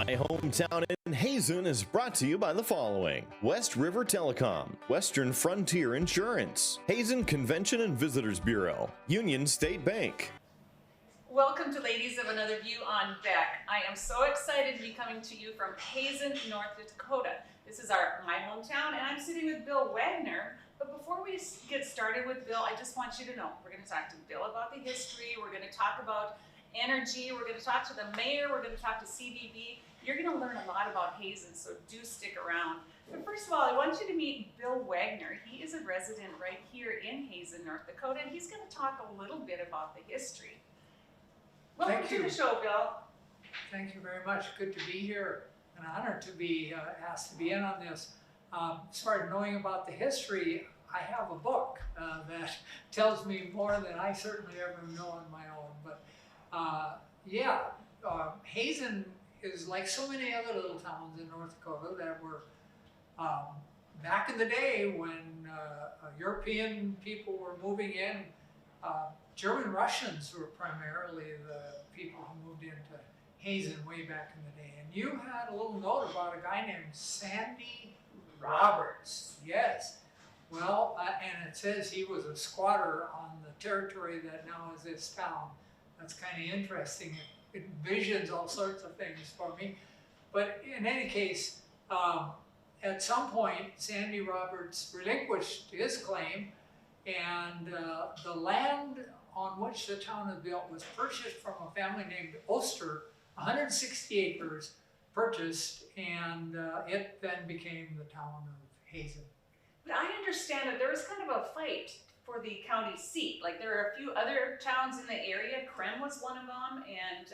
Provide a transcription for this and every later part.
My Hometown in Hazen is brought to you by the following: West River Telecom, Western Frontier Insurance, Hazen Convention and Visitors Bureau, Union State Bank. Welcome to Ladies of Another View on Deck. I am so excited to be coming to you from Hazen, North Dakota. This is my hometown, and I'm sitting with Bill Wagner. But before we get started with Bill, I just want you to know we're going to talk to Bill about the history. We're going to talk about energy. We're going to talk to the mayor. We're going to talk to CBB. You're going to learn a lot about Hazen, so do stick around. But first of all, I want you to meet Bill Wagner. He is a resident right here in Hazen, North Dakota, and he's going to talk a little bit about the history. Welcome to the show, Bill. Thank you very much. Good to be here. An honor to be asked to be in on this. As far as knowing about the history, I have a book that tells me more than I certainly ever know on my own. But Hazen is like so many other little towns in North Dakota that were back in the day when European people were moving in. German Russians were primarily the people who moved into Hazen way back in the day. And you had a little note about a guy named Sandy Roberts. Yes. Well, and it says he was a squatter on the territory that now is this town. That's kind of interesting. It envisions all sorts of things for me. But in any case, at some point, Sandy Roberts relinquished his claim, and the land on which the town is built was purchased from a family named Oster, 160 acres purchased, and it then became the town of Hazen. But I understand that there was kind of a fight for the county seat. Like, there are a few other towns in the area. Krem was one of them, and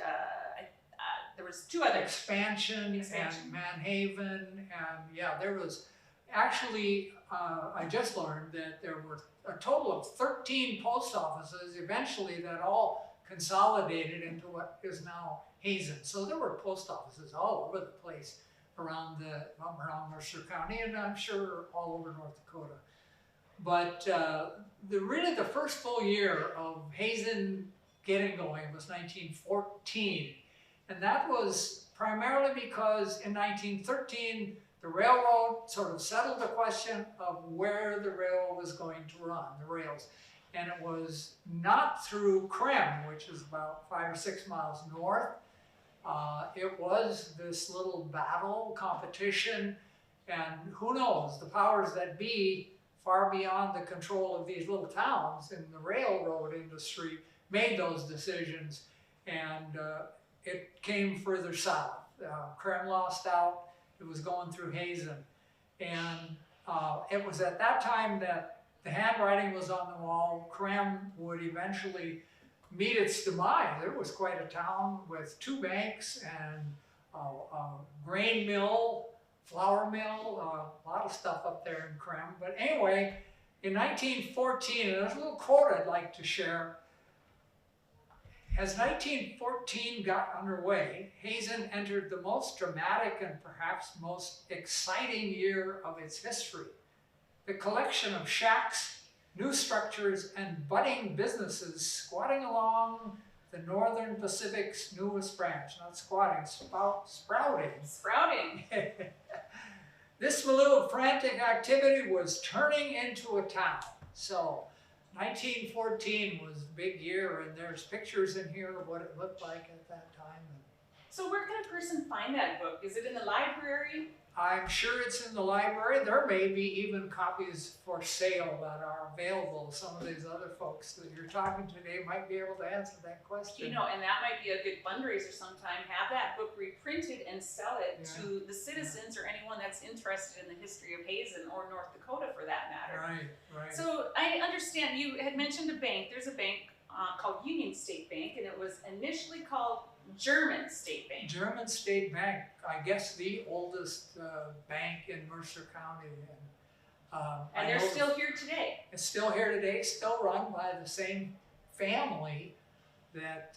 there was two others. Expansion and Manhaven, and there was actually, I just learned that there were a total of 13 post offices eventually that all consolidated into what is now Hazen. So there were post offices all over the place around Mercer County, and I'm sure all over North Dakota. But really the first full year of Hazen getting going was 1914. And that was primarily because in 1913, the railroad sort of settled the question of where the railroad was going to run, the rails. And it was not through Krem, which is about 5 or 6 miles north. It was this little battle, competition, and who knows, the powers that be, far beyond the control of these little towns in the railroad industry, made those decisions, and it came further south. Krem lost out. It was going through Hazen, and it was at that time that the handwriting was on the wall. Krem would eventually meet its demise. It was quite a town with 2 banks and a grain mill, flour mill, a lot of stuff up there in Krem. But anyway, in 1914, and there's a little quote I'd like to share. As 1914 got underway, Hazen entered the most dramatic and perhaps most exciting year of its history. The collection of shacks, new structures, and budding businesses squatting along the Northern Pacific's newest branch. Not squatting, sprouting. Sprouting. This milieu of frantic activity was turning into a town. So 1914 was a big year, and there's pictures in here of what it looked like at that time. So where can a person find that book? Is it in the library? I'm sure it's in the library. There may be even copies for sale that are available. Some of these other folks that you're talking to today might be able to answer that question. You know, and that might be a good fundraiser sometime. Have that book reprinted and sell it to the citizens or anyone that's interested in the history of Hazen or North Dakota for that matter. Right. So I understand you had mentioned a bank. There's a bank called Union State Bank, and it was initially called German State Bank. German State Bank, I guess the oldest bank in Mercer County. And they're still here today. It's still here today, still run by the same family that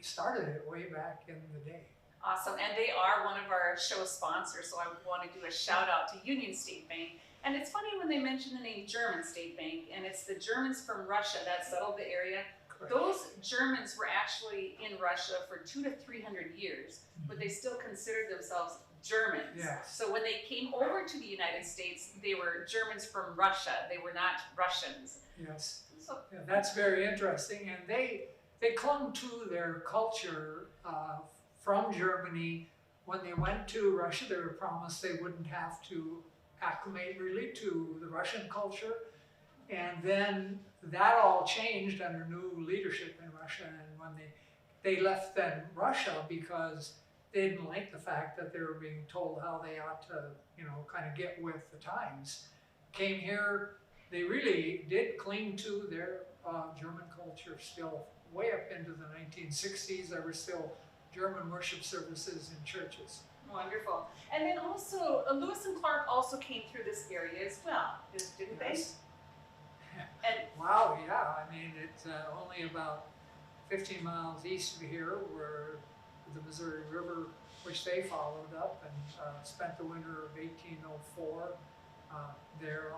started it way back in the day. Awesome, and they are one of our show sponsors, so I want to do a shout out to Union State Bank. And it's funny when they mention the name German State Bank, and it's the Germans from Russia that settled the area. Those Germans were actually in Russia for 200 to 300 years, but they still considered themselves Germans. Yes. So when they came over to the United States, they were Germans from Russia. They were not Russians. Yes. So, Yeah, that's very interesting. And they clung to their culture from Germany. When they went to Russia, they were promised they wouldn't have to acclimate really to the Russian culture. And then that all changed under new leadership in Russia. And when they left then Russia because they didn't like the fact that they were being told how they ought to, kind of get with the times. Came here, they really did cling to their German culture still way up into the 1960s. There were still German worship services in churches. wonderful. And then also, Lewis and Clark also came through this area as well, didn't they? Yes. And Wow, yeah. I mean, it's only about 15 miles east of here where the Missouri River, which they followed up and spent the winter of 1804 there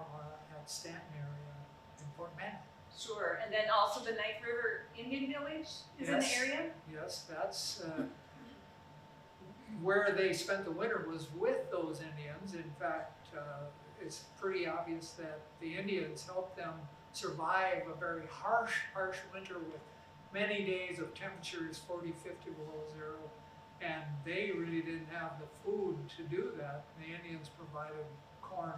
at Stanton area in Fort Manning. sure, and then also the Knife River Indian Village is in the Yes. area? Yes, that's where they spent the winter was with those Indians. In fact, it's pretty obvious that the Indians helped them survive a very harsh winter with many days of temperatures 40, 50 below zero. And they really didn't have the food to do that. The Indians provided corn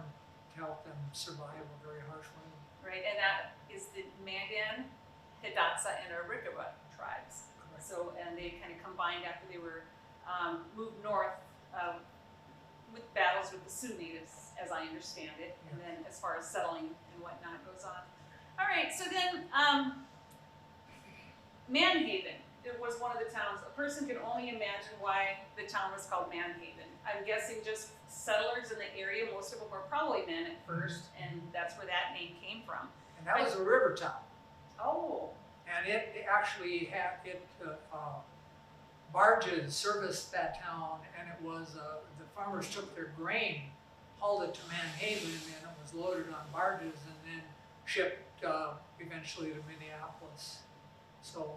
to help them survive a very harsh winter. Right, and that is the Mandan, Hidatsa, and Arikawa tribes. Correct. So, and they kind of combined after they were moved north with battles with the Sioux natives, as I understand it, and then as far as settling and whatnot goes on. All right, so then Manhaven, it was one of the towns. A person can only imagine why the town was called Manhaven. I'm guessing just settlers in the area, most of them were probably men at first, and that's where that name came from. And that was a river town. Oh, And it actually had, barges serviced that town, and it was, the farmers took their grain, hauled it to Manhaven, and it was loaded on barges and then shipped eventually to Minneapolis. So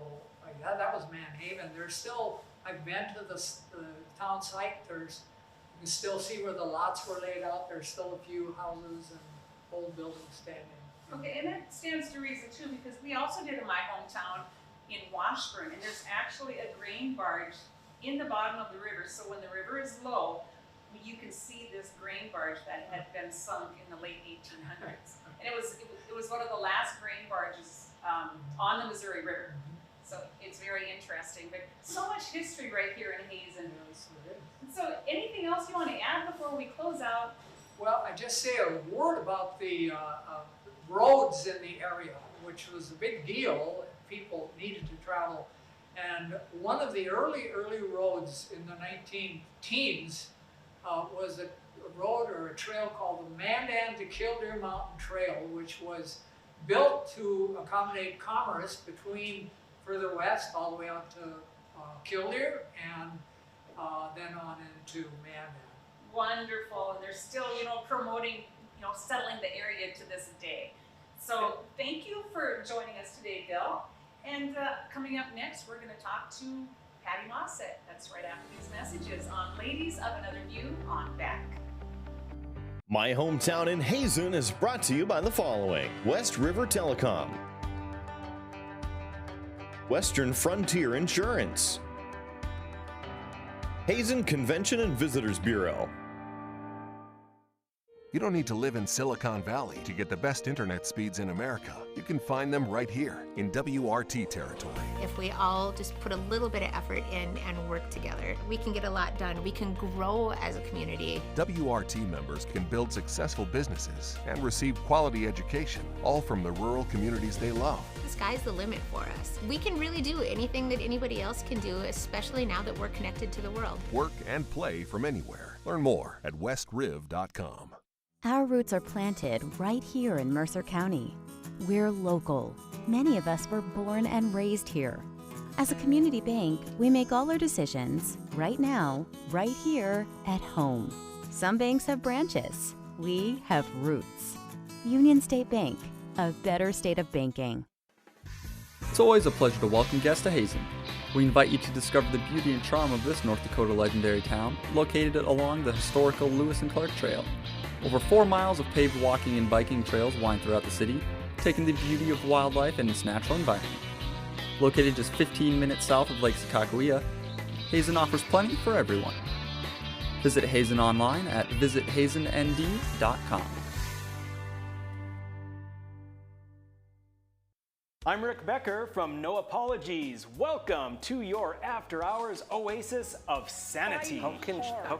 that was Manhaven. There's still, I've been to the town site. You can still see where the lots were laid out. There's still a few houses and old buildings standing. okay, and that stands to reason too, because we also did in my hometown in Washburn, and there's actually a grain barge in the bottom of the river. So when the river is low, you can see this grain barge that had been sunk in the late 1800s. And it was one of the last grain barges on the Missouri River. So it's very interesting, but so much history right here in Hazen. Yes, it is. So anything else you want to add before we close out? Well, I just say a word about the roads in the area, which was a big deal. People needed to travel. And one of the early roads in the 19-teens was a road or a trail called the Mandan to Killdeer Mountain Trail, which was built to accommodate commerce between further west all the way out to Killdeer and then on into Mandan. Wonderful, and they're still, promoting, settling the area to this day. So thank you for joining us today, Bill. And coming up next, we're going to talk to Patty Mosset. That's right after these messages on Ladies of Another View on Back. My Hometown in Hazen is brought to you by the following: West River Telecom, Western Frontier Insurance, Hazen Convention and Visitors Bureau. You don't need to live in Silicon Valley to get the best internet speeds in America. You can find them right here in WRT territory. If we all just put a little bit of effort in and work together, we can get a lot done. We can grow as a community. WRT members can build successful businesses and receive quality education, all from the rural communities they love. The sky's the limit for us. We can really do anything that anybody else can do, especially now that we're connected to the world. Work and play from anywhere. Learn more at westriv.com. Our roots are planted right here in Mercer County. We're local. Many of us were born and raised here. As a community bank, we make all our decisions right now, right here at home. Some banks have branches. We have roots. Union State Bank, a better state of banking. It's always a pleasure to welcome guests to Hazen. We invite you to discover the beauty and charm of this North Dakota legendary town, located along the historical Lewis and Clark Trail. Over 4 miles of paved walking and biking trails wind throughout the city, taking the beauty of wildlife and its natural environment. Located just 15 minutes south of Lake Sakakawea, Hazen offers plenty for everyone. Visit Hazen online at visithazennd.com. I'm Rick Becker from No Apologies. Welcome to your after-hours oasis of sanity. How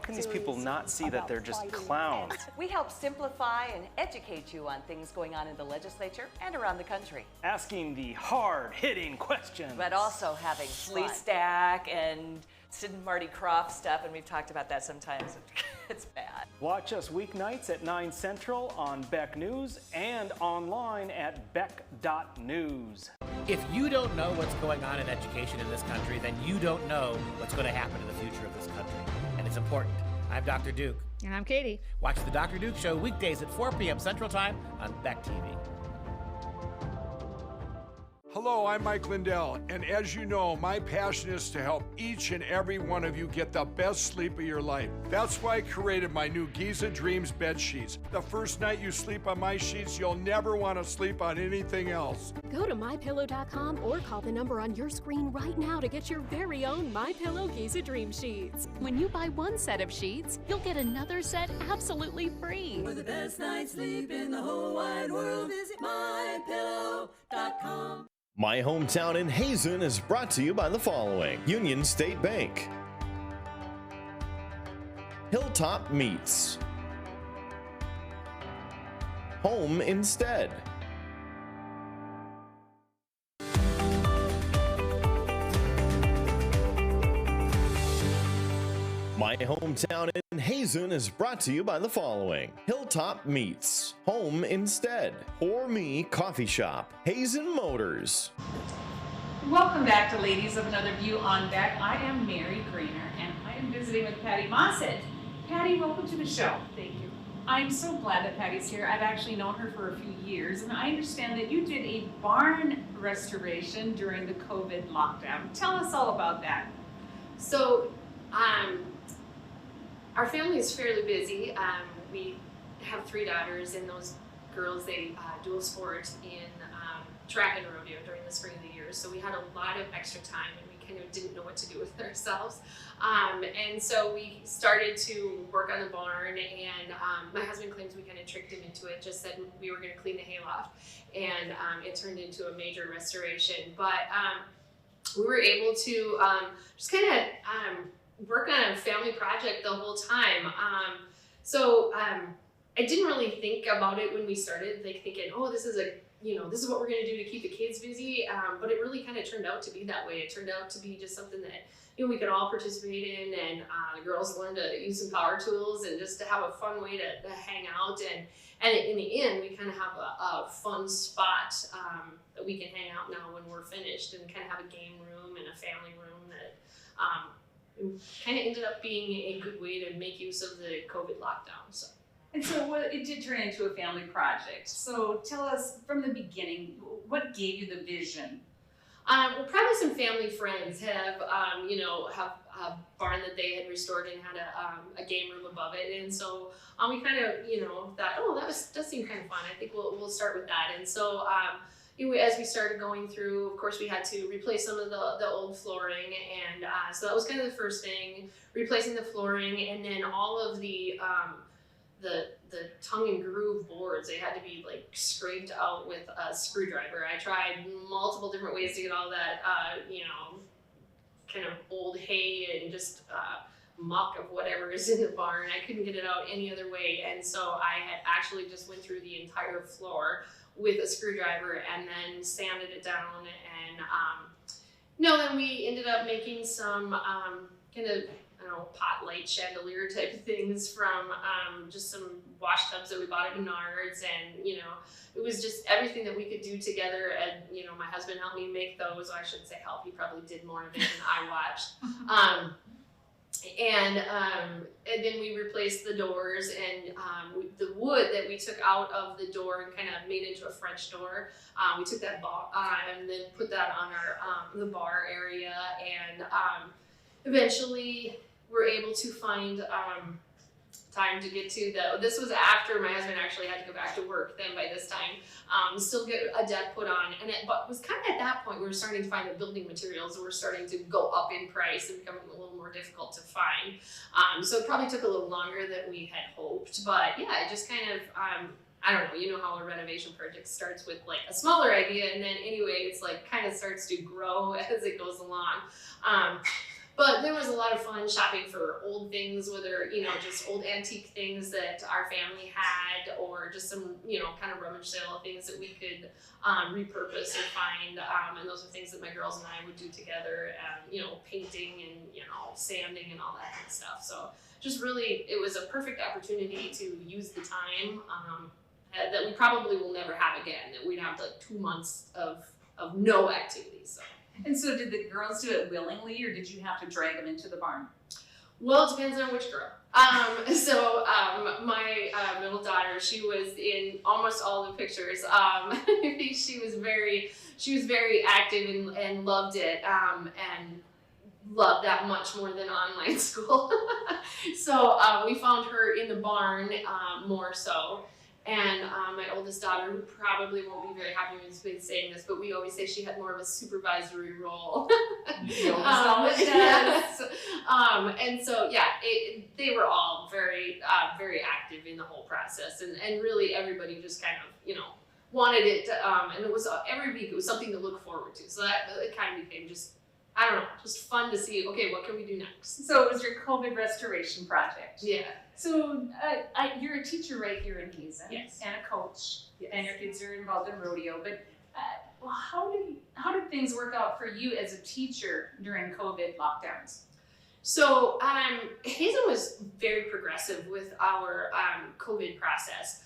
can these people not see that they're just clowns? We help simplify and educate you on things going on in the legislature and around the country. Asking the hard-hitting questions. But also having Lee Stack and Sid and Marty Croft stuff, and we've talked about that sometimes. It's bad. Watch us weeknights at 9 Central on Beck News and online at beck.news. If you don't know what's going on in education in this country, then you don't know what's going to happen in the future of this country. And it's important. I'm Dr. Duke. And I'm Katie. Watch the Dr. Duke Show weekdays at 4 p.m. Central Time on Beck TV. Hello, I'm Mike Lindell, and as you know, my passion is to help each and every one of you get the best sleep of your life. That's why I created my new Giza Dreams bed sheets. The first night you sleep on my sheets, you'll never want to sleep on anything else. Go to MyPillow.com or call the number on your screen right now to get your very own MyPillow Giza Dream Sheets. When you buy one set of sheets, you'll get another set absolutely free. For the best night's sleep in the whole wide world, visit MyPillow.com. My Hometown in Hazen is brought to you by the following: Union State Bank, Hilltop Meats, Home Instead, My Hometown in Hazen is brought to you by the following: Hilltop Meats, Home Instead, Pour Me Coffee Shop, Hazen Motors. Welcome back to Ladies of Another View on Beck. I am Mary Greener, and I am visiting with Patty Mosset. Patty, welcome to the show. Thank you. I'm so glad that Patty's here. I've actually known her for a few years, and I understand that you did a barn restoration during the COVID lockdown. Tell us all about that. So, our family is fairly busy. We have 3 daughters, and those girls, they dual sport in track and rodeo during the spring of the year. So we had a lot of extra time, and we kind of didn't know what to do with ourselves. And so we started to work on the barn, and my husband claims we kind of tricked him into it, just said we were going to clean the hayloft, and it turned into a major restoration. But we were able to just kind of work on a family project the whole time. So I didn't really think about it when we started, like thinking, oh, this is this is what we're going to do to keep the kids busy. But it really kind of turned out to be that way. It turned out to be just something that we could all participate in, and the girls learned to use some power tools and just to have a fun way to hang out. And in the end, we kind of have a fun spot that we can hang out now when we're finished, and kind of have a game room and a family room that kind of ended up being a good way to make use of the COVID lockdown. So. And so it did turn into a family project. So tell us from the beginning, what gave you the vision? Well, probably some family friends have a barn that they had restored and had a game room above it. And so we kind of, thought, oh, does seem kind of fun. I think we'll start with that. And so as we started going through, of course, we had to replace some of the old flooring, and so that was kind of the first thing, replacing the flooring, and then all of the tongue and groove boards, they had to be like scraped out with a screwdriver. I tried multiple different ways to get all that, kind of old hay and just muck of whatever is in the barn. I couldn't get it out any other way, and so I had actually just went through the entire floor with a screwdriver and then sanded it down, and then we ended up making some kind of pot light chandelier type of things from just some wash tubs that we bought at Menards, and it was just everything that we could do together. And my husband helped me make those. I shouldn't say help, he probably did more of it than I watched. And then we replaced the doors, and the wood that we took out of the door and kind of made into a French door, we took that and then put that on our the bar area, and eventually we're able to find time to get to this was after my husband actually had to go back to work then by this time, still get a deck put on, and it was kind of at that point we were starting to find that building materials were starting to go up in price and becoming a little more difficult to find. So it probably took a little longer than we had hoped, but yeah, it just kind of, I don't know, you know how a renovation project starts with like a smaller idea, and then anyway, it's like kind of starts to grow as it goes along. But there was a lot of fun shopping for old things, whether, you know, just old antique things that our family had, or just some, you know, kind of rummage sale things that we could repurpose or find. And those are things that my girls and I would do together, you know, painting and, you know, sanding and all that kind of stuff. So just really, it was a perfect opportunity to use the time that we probably will never have again, that we'd have like 2 months of no activities. So. And so did the girls do it willingly, or did you have to drag them into the barn? Well, it depends on which girl. My middle daughter, she was in almost all the pictures. She was very active and loved it, and loved that much more than online school. So we found her in the barn more so. And my oldest daughter, who probably won't be very happy with me saying this, but we always say she had more of a supervisory role. Yes. And so, yeah, they were all very, very active in the whole process. And really everybody just kind of, you know, wanted it. And it was every week, it was something to look forward to. So that it kind of became just, I don't know, just fun to see, okay, what can we do next? So it was your COVID restoration project. Yeah. So you're a teacher right here in Hazen. Yes. And a coach. Yes. And your kids are involved in rodeo. But how did things work out for you as a teacher during COVID lockdowns? So Hazen was very progressive with our COVID process.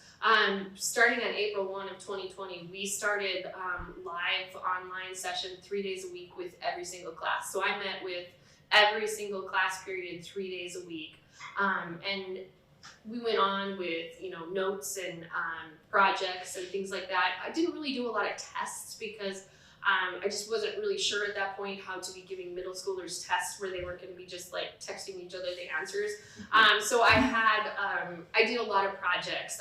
Starting on April 1 of 2020, we started live online session 3 days a week with every single class. So I met with every single class period 3 days a week. And we went on with, you know, notes and projects and things like that. I didn't really do a lot of tests because I just wasn't really sure at that point how to be giving middle schoolers tests where they weren't going to be just like texting each other the answers. So I did a lot of projects.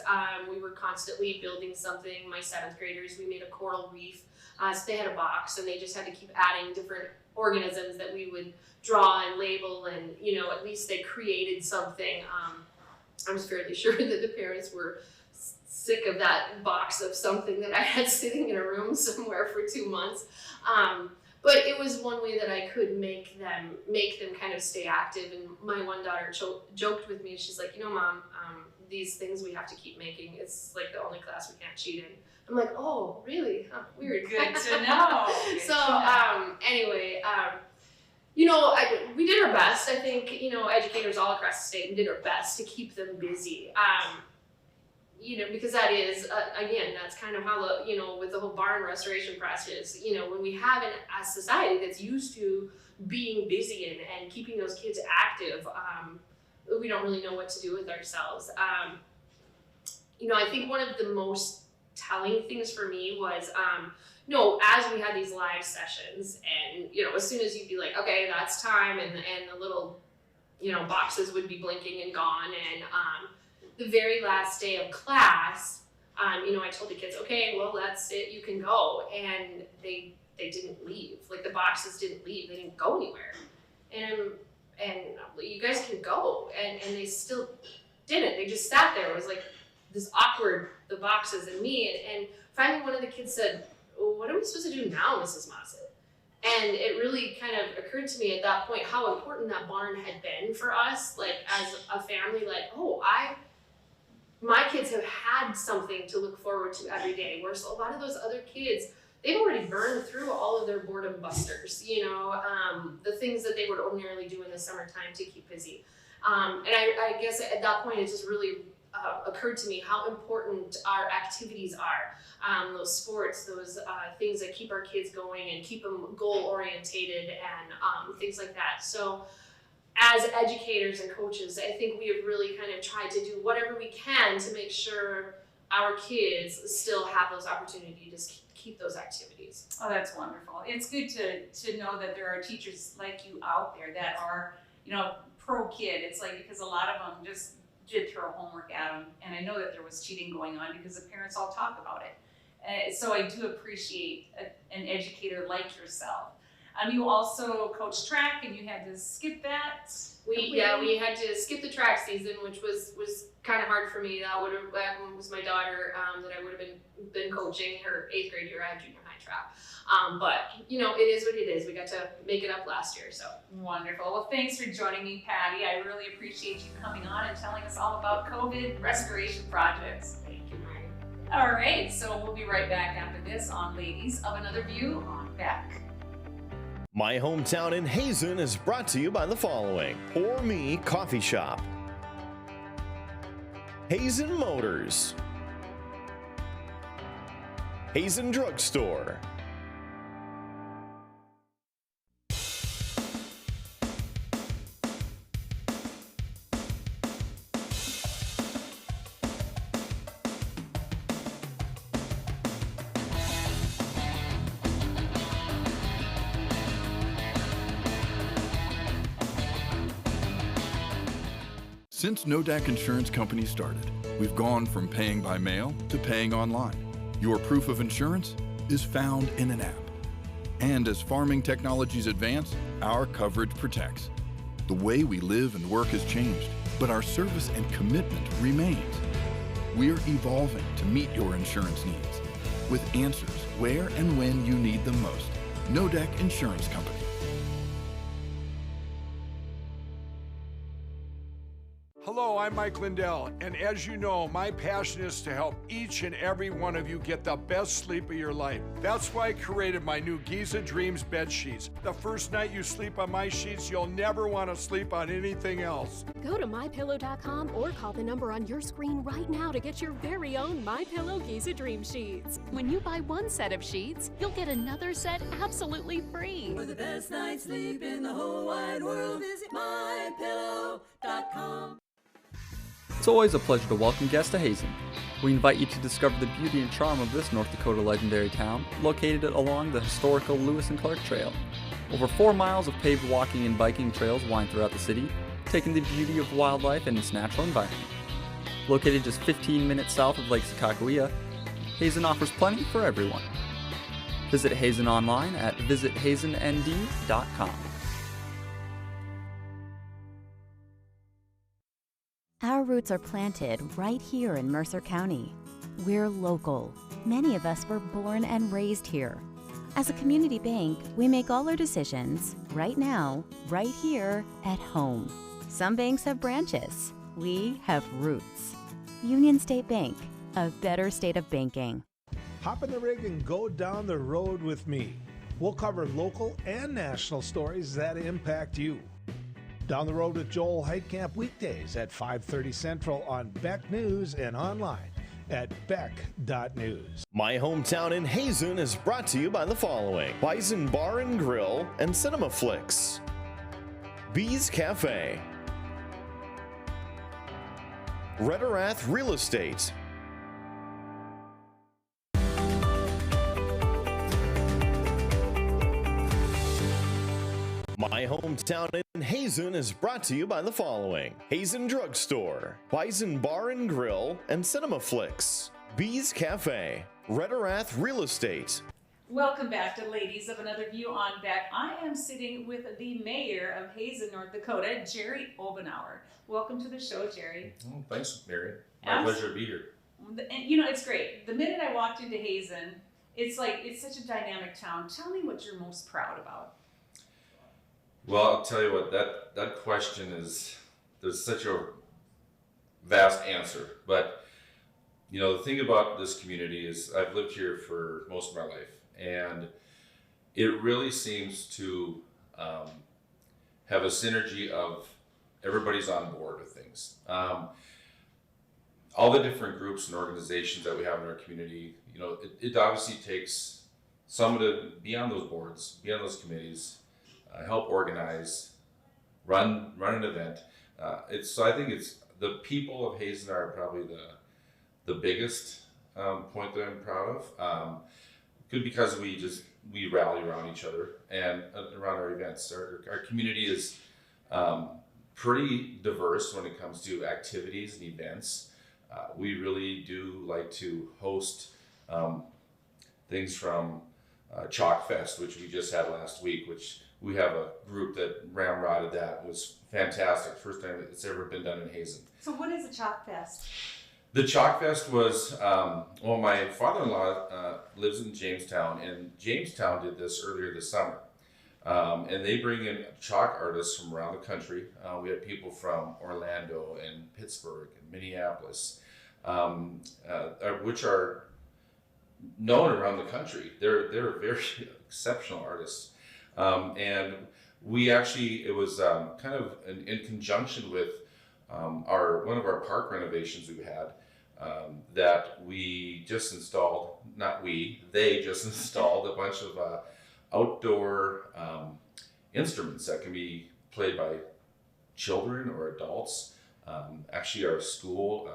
We were constantly building something. My 7th graders, we made a coral reef. So they had a box and they just had to keep adding different organisms that we would draw and label, and, you know, at least they created something. I was fairly sure that the parents were sick of that box of something that I had sitting in a room somewhere for 2 months. But it was one way that I could make them kind of stay active. And my one daughter joked with me, she's like, you know, Mom, these things we have to keep making. It's like the only class we can't cheat in. I'm like, oh, really? Huh, weird. Good to know. Anyway, you know, we did our best. I think, you know, educators all across the state, we did our best to keep them busy. You know, because that is, again, that's kind of how, you know, with the whole barn restoration process, you know, when we have a society that's used to being busy and keeping those kids active, we don't really know what to do with ourselves. You know, I think one of the most telling things for me was, you know, as we had these live sessions, and, you know, as soon as you'd be like, okay, that's time, and the little, you know, boxes would be blinking and gone, and the very last day of class, you know, I told the kids, okay, well, that's it, you can go, and they didn't leave. Like, the boxes didn't leave, they didn't go anywhere, and you guys can go, and they still didn't. They just sat there. It was like this awkward, the boxes and me, and finally one of the kids said, well, what are we supposed to do now, Mrs. Mosset? And it really kind of occurred to me at that point how important that barn had been for us, like as a family, like, oh, my kids have had something to look forward to every day, whereas a lot of those other kids, they've already burned through all of their boredom busters, you know, the things that they would ordinarily do in the summertime to keep busy. And I guess at that point, it just really occurred to me how important our activities are. Those sports, those things that keep our kids going and keep them goal-orientated and things like that. So as educators and coaches, I think we have really kind of tried to do whatever we can to make sure our kids still have those opportunities to keep those activities. Oh, that's wonderful. It's good to know that there are teachers like you out there that are, pro kid. It's like, because a lot of them just did throw homework at them, and I know that there was cheating going on because the parents all talk about it. So I do appreciate an educator like yourself. You also coached track, and you had to skip that. We had to skip the track season, which was kind of hard for me. That was my daughter that I would have been coaching her 8th grade year. I had junior high track. But it is what it is. We got to make it up last year, so. Wonderful. Well, thanks for joining me, Patty. I really appreciate you coming on and telling us all about COVID restoration projects. Thank you, Mary. All right, so we'll be right back after this on Ladies of Another View on Beck. My hometown in Hazen is brought to you by the following: Pour Me Coffee Shop, Hazen Motors, Hazen Drugstore, Since Nodak Insurance Company started, we've gone from paying by mail to paying online. Your proof of insurance is found in an app. And as farming technologies advance, our coverage protects. The way we live and work has changed, but our service and commitment remains. We're evolving to meet your insurance needs with answers where and when you need them most. Nodak Insurance Company. Hello, I'm Mike Lindell, and as you know, my passion is to help each and every one of you get the best sleep of your life. That's why I created my new Giza Dreams bed sheets. The first night you sleep on my sheets, you'll never want to sleep on anything else. Go to MyPillow.com or call the number on your screen right now to get your very own MyPillow Giza Dream Sheets. When you buy one set of sheets, you'll get another set absolutely free. For the best night's sleep in the whole wide world, visit MyPillow.com. It's always a pleasure to welcome guests to Hazen. We invite you to discover the beauty and charm of this North Dakota legendary town, located along the historical Lewis and Clark Trail. Over 4 miles of paved walking and biking trails wind throughout the city, taking the beauty of wildlife and its natural environment. Located just 15 minutes south of Lake Sakakawea, Hazen offers plenty for everyone. Visit Hazen online at visithazennd.com. Our roots are planted right here in Mercer County. We're local. Many of us were born and raised here. As a community bank, we make all our decisions right now, right here at home. Some banks have branches. We have roots. Union State Bank, a better state of banking. Hop in the rig and go down the road with me. We'll cover local and national stories that impact you. Down the Road with Joel Heitkamp weekdays at 5:30 Central on Beck News and online at beck.news. My hometown in Hazen is brought to you by the following: Bison Bar and Grill and Cinema Flicks, Bees Cafe, Rederath Real Estate, My hometown in Hazen is brought to you by the following: Hazen Drugstore, Bison Bar and Grill and Cinema Flicks, Bees Cafe, Rederath Real Estate. Welcome back to Ladies of Another View on Beck. I am sitting with the mayor of Hazen, North Dakota, Jerry Obenauer. Welcome to the show, Jerry. Oh, thanks, Mary. My pleasure to be here. And it's great. The minute I walked into Hazen, it's such a dynamic town. Tell me what you're most proud about. Well, I'll tell you what, that question there's such a vast answer. But, the thing about this community is I've lived here for most of my life. And it really seems to have a synergy of everybody's on board with things. All the different groups and organizations that we have in our community, it obviously takes someone to be on those boards, be on those committees, help organize, run an event. So I think it's the people of Hazen are probably the biggest point that I'm proud of. Good because we rally around each other and around our events. Our community is pretty diverse when it comes to activities and events. We really do like to host things from Chalk Fest, which we just had last week, which we have a group that ramrodded that. It was fantastic. First time it's ever been done in Hazen. So what is a Chalk Fest? The Chalk Fest was, well, my father-in-law lives in Jamestown, and Jamestown did this earlier this summer. And they bring in chalk artists from around the country. We had people from Orlando and Pittsburgh and Minneapolis, which are known around the country. They're very exceptional artists. And we actually, it was kind of in conjunction with one of our park renovations we've had, that we just installed, they just installed a bunch of outdoor instruments that can be played by children or adults. Actually, our school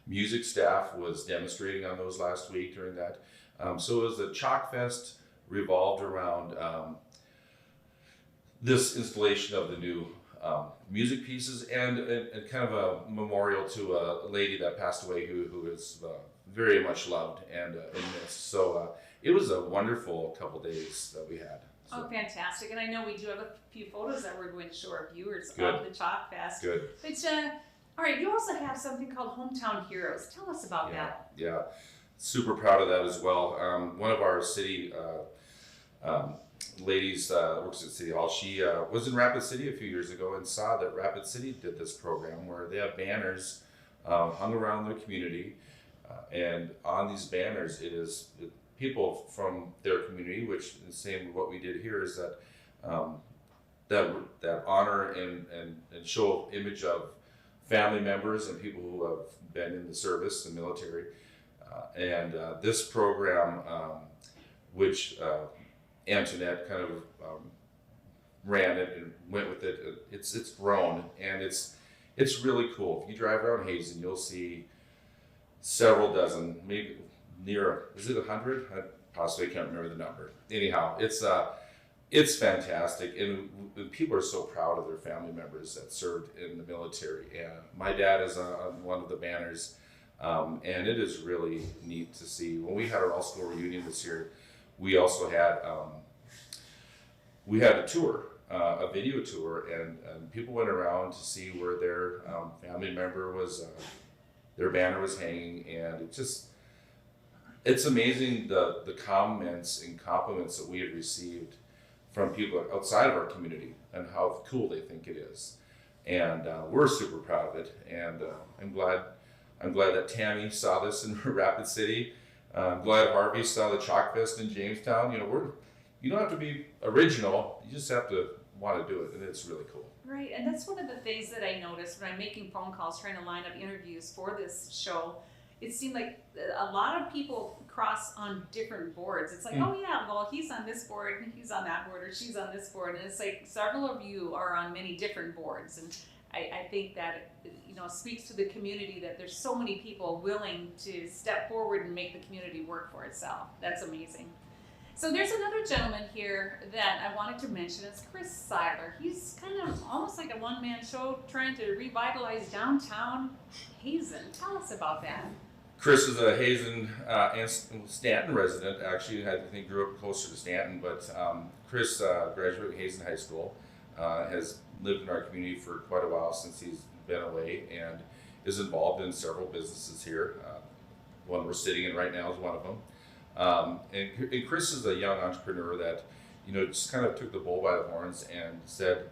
music staff was demonstrating on those last week during that. So it was a Chalk Fest revolved around this installation of the new music pieces and kind of a memorial to a lady that passed away who is very much loved and missed. So it was a wonderful couple days that we had. So. Oh, fantastic. And I know we do have a few photos that we're going to show our viewers Good. of the Chalk Fest. Good. But, all right, you also have something called Hometown Heroes. Tell us about that. Yeah, super proud of that as well. One of our city ladies works at City Hall. She was in Rapid City a few years ago and saw that Rapid City did this program where they have banners hung around their community. And on these banners, it is people from their community, which is the same with what we did here, is that that honor and show image of family members and people who have been in the service, the military. And this program, which Antoinette kind of ran it and went with it, it's grown, and it's really cool. If you drive around Hazen, you'll see several dozen, maybe near, is it 100? I possibly can't remember the number. Anyhow, it's fantastic, and people are so proud of their family members that served in the military. And my dad is on one of the banners, and it is really neat to see. When we had our all-school reunion this year, we also had a tour, a video tour, and people went around to see where their family member was, their banner was hanging, and it's amazing the comments and compliments that we have received from people outside of our community and how cool they think it is. And we're super proud of it. And I'm glad that Tammy saw this in Rapid City. I'm glad Harvey saw the Chalk Fest in Jamestown. You don't have to be original. You just have to want to do it, and it's really cool. Right, and that's one of the things that I noticed when I'm making phone calls, trying to line up interviews for this show. It seemed like a lot of people cross on different boards. It's like, oh yeah, well, he's on this board, and he's on that board, or she's on this board, and it's like several of you are on many different boards. And I think that speaks to the community that there's so many people willing to step forward and make the community work for itself. That's amazing. So there's another gentleman here that I wanted to mention. It's Chris Seiler. He's kind of almost like a one-man show trying to revitalize downtown Hazen. Tell us about that. Chris is a Hazen and Stanton resident. Actually, I think grew up closer to Stanton, but Chris graduated Hazen High School, has lived in our community for quite a while since he's been away, and is involved in several businesses here. One we're sitting in right now is one of them. And Chris is a young entrepreneur that, just kind of took the bull by the horns and said,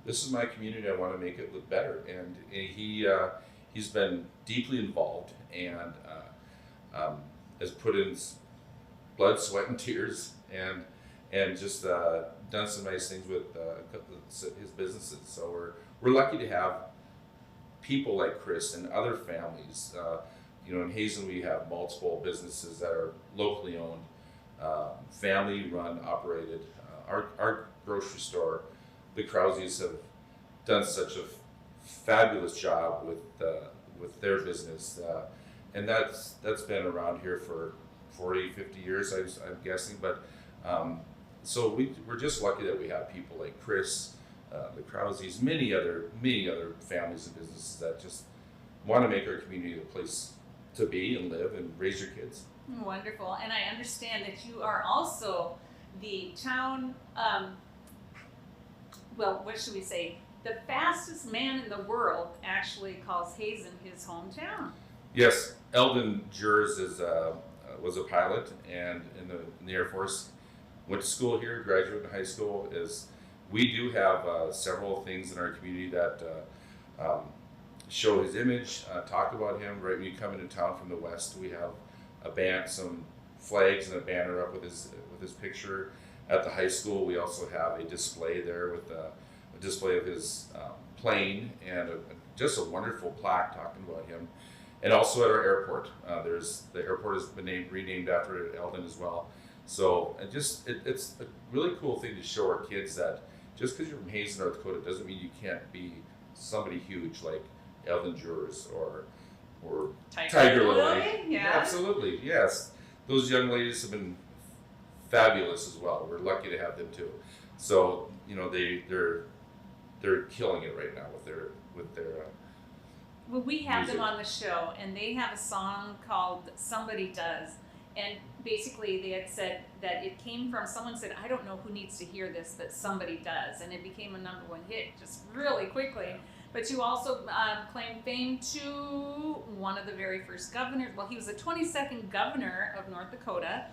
"This is my community. I want to make it look better." And he's been deeply involved and has put in blood, sweat, and tears, and just done some nice things with his businesses. So we're lucky to have people like Chris and other families. In Hazen we have multiple businesses that are locally owned, family run, operated. Our grocery store, the Krauses, done such a fabulous job with their business, and that's been around here for 40, 50 years, I'm guessing. But so we're just lucky that we have people like Chris, the Krauses, many other families and businesses that just want to make our community a place to be and live and raise your kids. Wonderful. And I understand that you are also the town, well, what should we say? The fastest man in the world actually calls Hazen his hometown. Yes, Eldon Jers was a pilot and in the Air Force. Went to school here, graduated high school. We do have several things in our community that show his image, talk about him. Right when you come into town from the west, we have some flags and a banner up with his picture. At the high school, we also have a display there with a display of his plane and just a wonderful plaque talking about him. And also at our airport, the airport has been renamed after Eldon as well. So it's a really cool thing to show our kids that just because you're from Hazen, North Dakota, doesn't mean you can't be somebody huge like Eldon Jers or Tiger Lily. Yeah. Absolutely, yes. Those young ladies have been fabulous as well. We're lucky to have them too. So they're killing it right now with their Well, we have music. them on the show, and they have a song called Somebody Does. And basically, they had said that it came from someone said, I don't know who needs to hear this, but somebody does. And it became a #1 hit just really quickly. But you also claim fame to one of the very first governors. Well, he was the 22nd governor of North Dakota,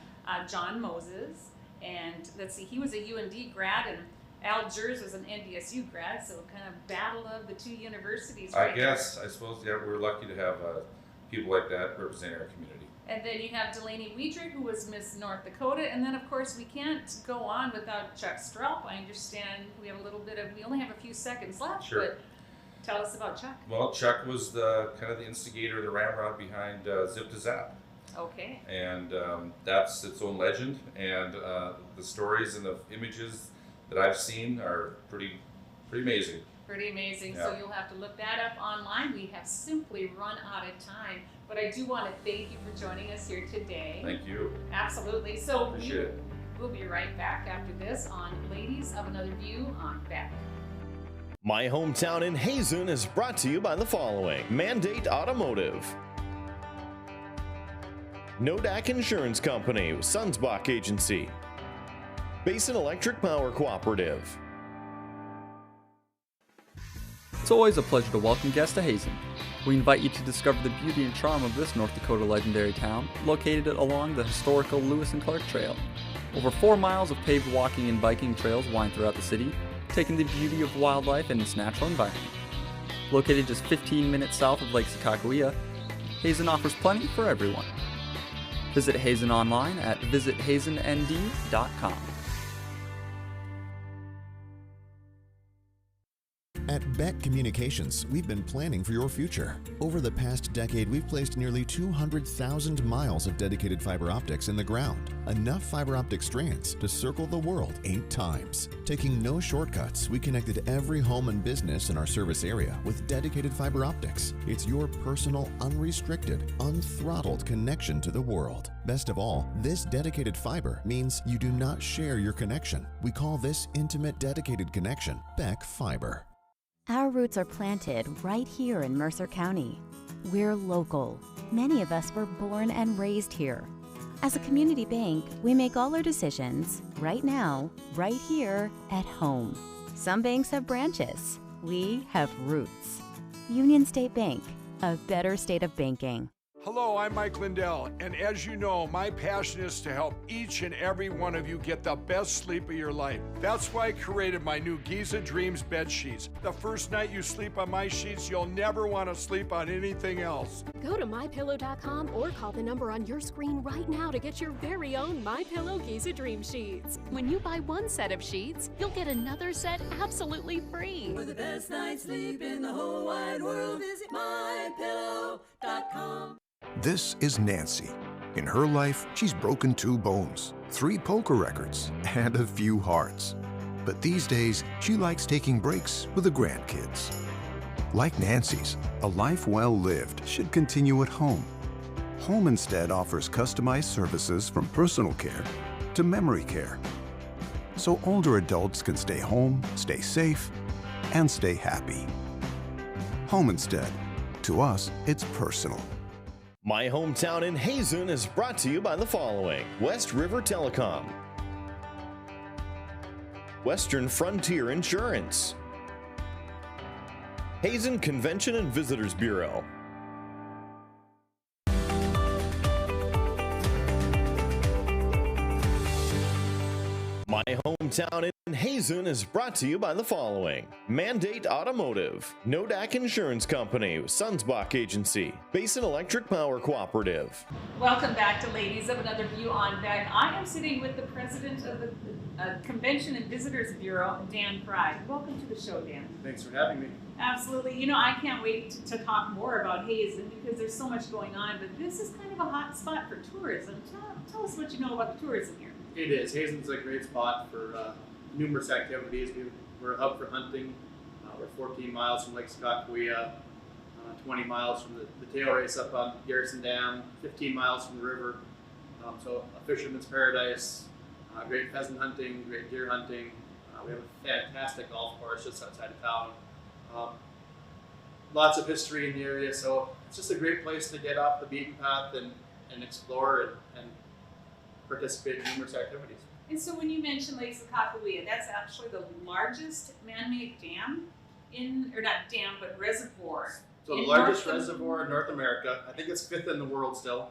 John Moses. And let's see, he was a UND grad, and Al Jers was an NDSU grad, so kind of battle of the two universities. I suppose, yeah, we're lucky to have people like that representing our community. And then you have Delaney Weidrich, who was Miss North Dakota. And then, of course, we can't go on without Chuck Straup. I understand we only have a few seconds left, Sure. But tell us about Chuck. Well, Chuck was the instigator, the ramrod behind Zip to Zap. Okay. And that's its own legend. And the stories and the images that I've seen are pretty amazing. Pretty amazing. Yeah. So you'll have to look that up online. We have simply run out of time. But I do want to thank you for joining us here today. Thank you. Absolutely. So Appreciate it. We'll be right back after this on Ladies of Another View on Beck. My Hometown in Hazen is brought to you by the following: Mandate Automotive, Nodak Insurance Company, Sunsbach Agency, Basin Electric Power Cooperative. It's always a pleasure to welcome guests to Hazen. We invite you to discover the beauty and charm of this North Dakota legendary town, located along the historical Lewis and Clark Trail. Over 4 miles of paved walking and biking trails wind throughout the city, taking the beauty of wildlife and its natural environment. Located just 15 minutes south of Lake Sakakawea, Hazen offers plenty for everyone. Visit Hazen online at visithazennd.com. At Beck Communications, we've been planning for your future. Over the past decade, we've placed nearly 200,000 miles of dedicated fiber optics in the ground. Enough fiber optic strands to circle the world 8 times. Taking no shortcuts, we connected every home and business in our service area with dedicated fiber optics. It's your personal, unrestricted, unthrottled connection to the world. Best of all, this dedicated fiber means you do not share your connection. We call this intimate dedicated connection Beck Fiber. Our roots are planted right here in Mercer County. We're local. Many of us were born and raised here. As a community bank, we make all our decisions right now, right here at home. Some banks have branches. We have roots. Union State Bank, a better state of banking. Hello, I'm Mike Lindell, and as you know, my passion is to help each and every one of you get the best sleep of your life. That's why I created my new Giza Dreams bed sheets. The first night you sleep on my sheets, you'll never want to sleep on anything else. Go to MyPillow.com or call the number on your screen right now to get your very own MyPillow Giza Dream Sheets. When you buy 1 set of sheets, you'll get another set absolutely free. For the best night's sleep in the whole wide world, visit MyPillow.com. This is Nancy. In her life, she's broken 2 bones, 3 polka records, and a few hearts. But these days, she likes taking breaks with the grandkids. Like Nancy's, a life well lived should continue at home. Home Instead offers customized services from personal care to memory care, so older adults can stay home, stay safe, and stay happy. Home Instead. To us, it's personal. My Hometown in Hazen is brought to you by the following: West River Telecom, Western Frontier Insurance, Hazen Convention and Visitors Bureau, My Hometown in Hazen is brought to you by the following: Mandate Automotive, Nodak Insurance Company, Sunsbach Agency, Basin Electric Power Cooperative. Welcome back to Ladies of Another View on Beck. I am sitting with the president of the Convention and Visitors Bureau, Dan Frei. Welcome to the show, Dan. Thanks for having me. Absolutely. You know, I can't wait to talk more about Hazen because there's so much going on, but this is kind of a hot spot for tourism. Tell us what you know about the tourism here. It is. Hazen's a great spot for numerous activities. We're a hub for hunting. We're 14 miles from Lake Sakakawea, 20 miles from the tail race up on Garrison Dam, 15 miles from the river. So a fisherman's paradise, great pheasant hunting, great deer hunting. We have a fantastic golf course just outside of town. Lots of history in the area, so it's just a great place to get off the beaten path and explore and participate in numerous activities. And so when you mention Lake Sakakawea, that's actually the largest man-made dam not dam, but reservoir. So the largest reservoir in North America. I think it's 5th in the world still.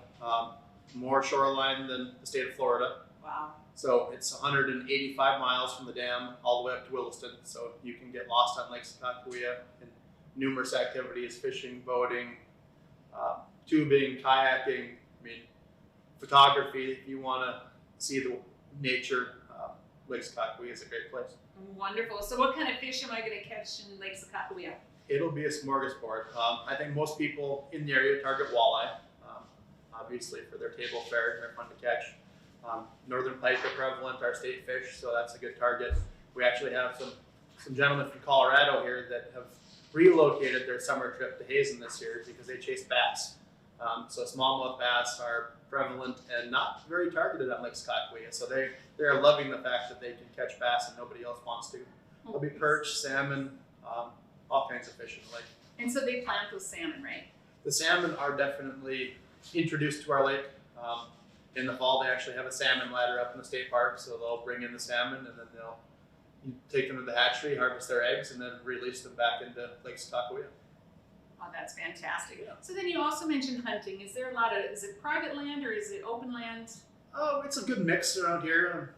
More shoreline than the state of Florida. Wow. So it's 185 miles from the dam all the way up to Williston. So you can get lost on Lake Sakakawea in numerous activities: fishing, boating, tubing, kayaking. Photography, if you want to see the nature, Lake Sakakawea is a great place. Wonderful. So what kind of fish am I going to catch in Lake Sakakawea? It'll be a smorgasbord. I think most people in the area target walleye, obviously for their table fare. They're fun to catch. Northern pike are prevalent, our state fish, so that's a good target. We actually have some gentlemen from Colorado here that have relocated their summer trip to Hazen this year because they chase bass. So smallmouth bass are prevalent and not very targeted on Lake Sakakawea. So they're loving the fact that they can catch bass and nobody else wants to. There'll be perch, salmon, all kinds of fish in the lake. And so they plant those salmon, right? The salmon are definitely introduced to our lake. In the fall, they actually have a salmon ladder up in the state park, so they'll bring in the salmon and then you take them to the hatchery, harvest their eggs, and then release them back into Lake Sakakawea. Oh, that's fantastic. Yeah. So then you also mentioned hunting. Is there is it private land or is it open land? Oh, it's a good mix around here.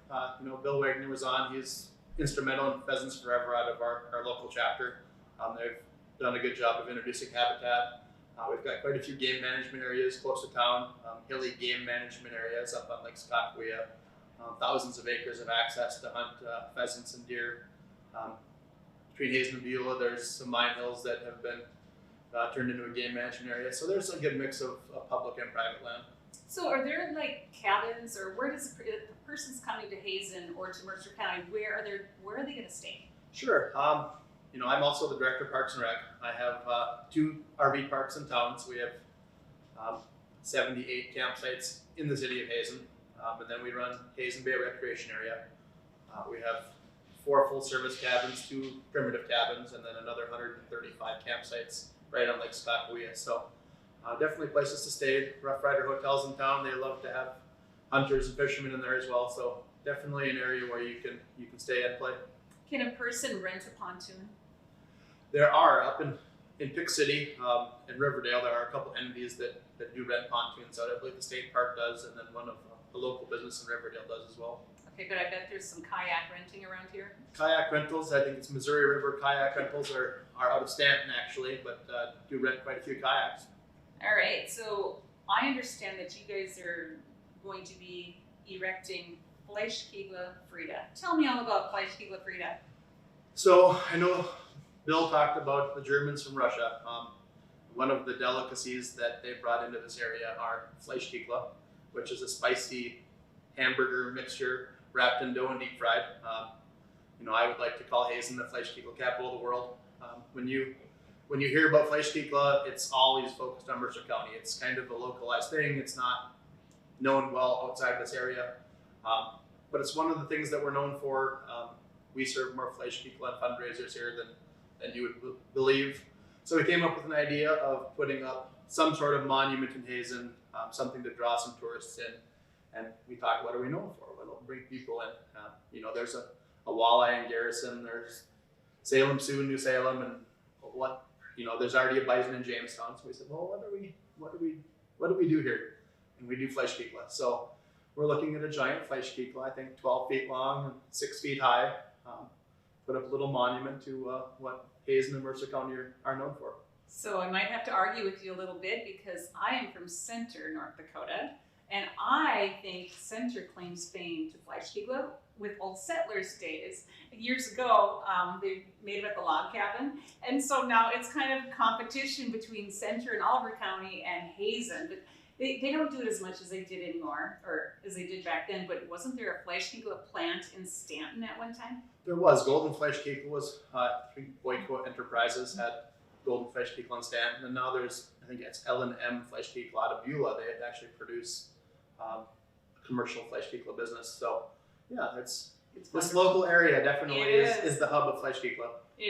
Bill Wagner was on. He's instrumental in Pheasants Forever out of our local chapter. They've done a good job of introducing habitat. We've got quite a few game management areas close to town, hilly game management areas up on Lake Sakakawea. Thousands of acres of access to hunt pheasants and deer. Between Hazen and Beulah, there's some mine hills that have been turned into a game management area. So there's a good mix of public and private land. So are there like cabins, or where does the person's coming to Hazen or to Mercer County, where are they going to stay? Sure. I'm also the director of Parks and Rec. I have 2 RV parks in town. So we have 78 campsites in the city of Hazen. And then we run Hazen Bay Recreation Area. We have 4 full-service cabins, 2 primitive cabins, and then another 135 campsites right on Lake Sakakawea. So definitely places to stay. Rough Rider hotels in town. They love to have hunters and fishermen in there as well. So definitely an area where you can stay and play. Can a person rent a pontoon? There are up in Pick City and Riverdale. There are a couple entities that do rent pontoons out. I believe the state park does, and then one of the local business in Riverdale does as well. Okay, but I bet there's some kayak renting around here. Kayak rentals, I think it's Missouri River kayak rentals are out of Stanton actually, but do rent quite a few kayaks. All right, so I understand that you guys are going to be erecting Fleischkegel Frieda. Tell me all about Fleischkegel Frieda. So I know Bill talked about the Germans from Russia. One of the delicacies that they brought into this area are Fleischkegel, which is a spicy hamburger mixture wrapped in dough and deep fried. I would like to call Hazen the Fleischkegel capital of the world. When you hear about Fleischkegel, it's always focused on Mercer County. It's kind of a localized thing. It's not known well outside this area, but it's one of the things that we're known for. We serve more Fleischkegel and fundraisers here than you would believe. So we came up with an idea of putting up some sort of monument in Hazen, something to draw some tourists in. And we thought, what are we known for? What'll bring people in? There's a walleye in Garrison. There's Salem, Sioux, New Salem, and there's already a bison in Jamestown. So we said, well, what do we do here? And we do Fleischkegel. So we're looking at a giant Fleischkegel, I think 12 feet long and 6 feet high. Put up a little monument to what Hazen and Mercer County are known for. So I might have to argue with you a little bit because I am from Center, North Dakota, and I think Center claims fame to Fleischkegel with old settlers' days. Years ago, they made it at the log cabin, and so now it's kind of competition between Center and Oliver County and Hazen. But they don't do it as much as they did anymore, or as they did back then, but wasn't there a Fleischkegel plant in Stanton at one time? There was. Golden Fleischkegel was, Boyko Enterprises had Golden Fleischkegel in Stanton, and now there's, I think it's L&M Fleischkegel out of Beulah. They actually produce a commercial Fleischkegel business. So yeah, this local area definitely is the hub of Fleischkegel. It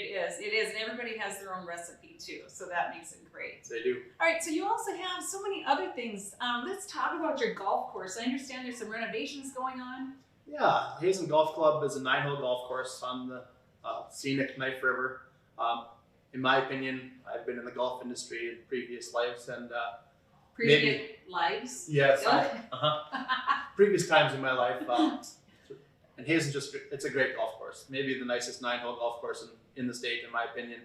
is, and everybody has their own recipe too, so that makes it great. They do. All right, so you also have so many other things. Let's talk about your golf course. I understand there's some renovations going on. Yeah, Hazen Golf Club is a 9-hole golf course on the scenic Knife River. In my opinion, I've been in the golf industry in previous lives and lives? Yes. Previous times in my life. And Hazen it's a great golf course. Maybe the nicest 9-hole golf course in the state, in my opinion.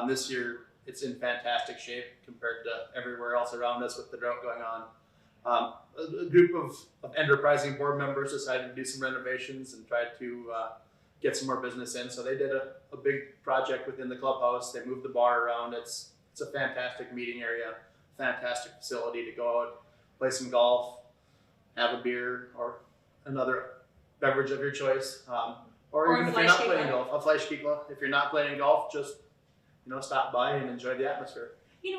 This year, it's in fantastic shape compared to everywhere else around us with the drought going on. A group of enterprising board members decided to do some renovations and tried to get some more business in. So they did a big project within the clubhouse. They moved the bar around. It's a fantastic meeting area, fantastic facility to go out, play some golf, have a beer or another beverage of your choice. Or even if you're not playing golf, a Fleischkegel. If you're not playing golf, just stop by and enjoy the atmosphere.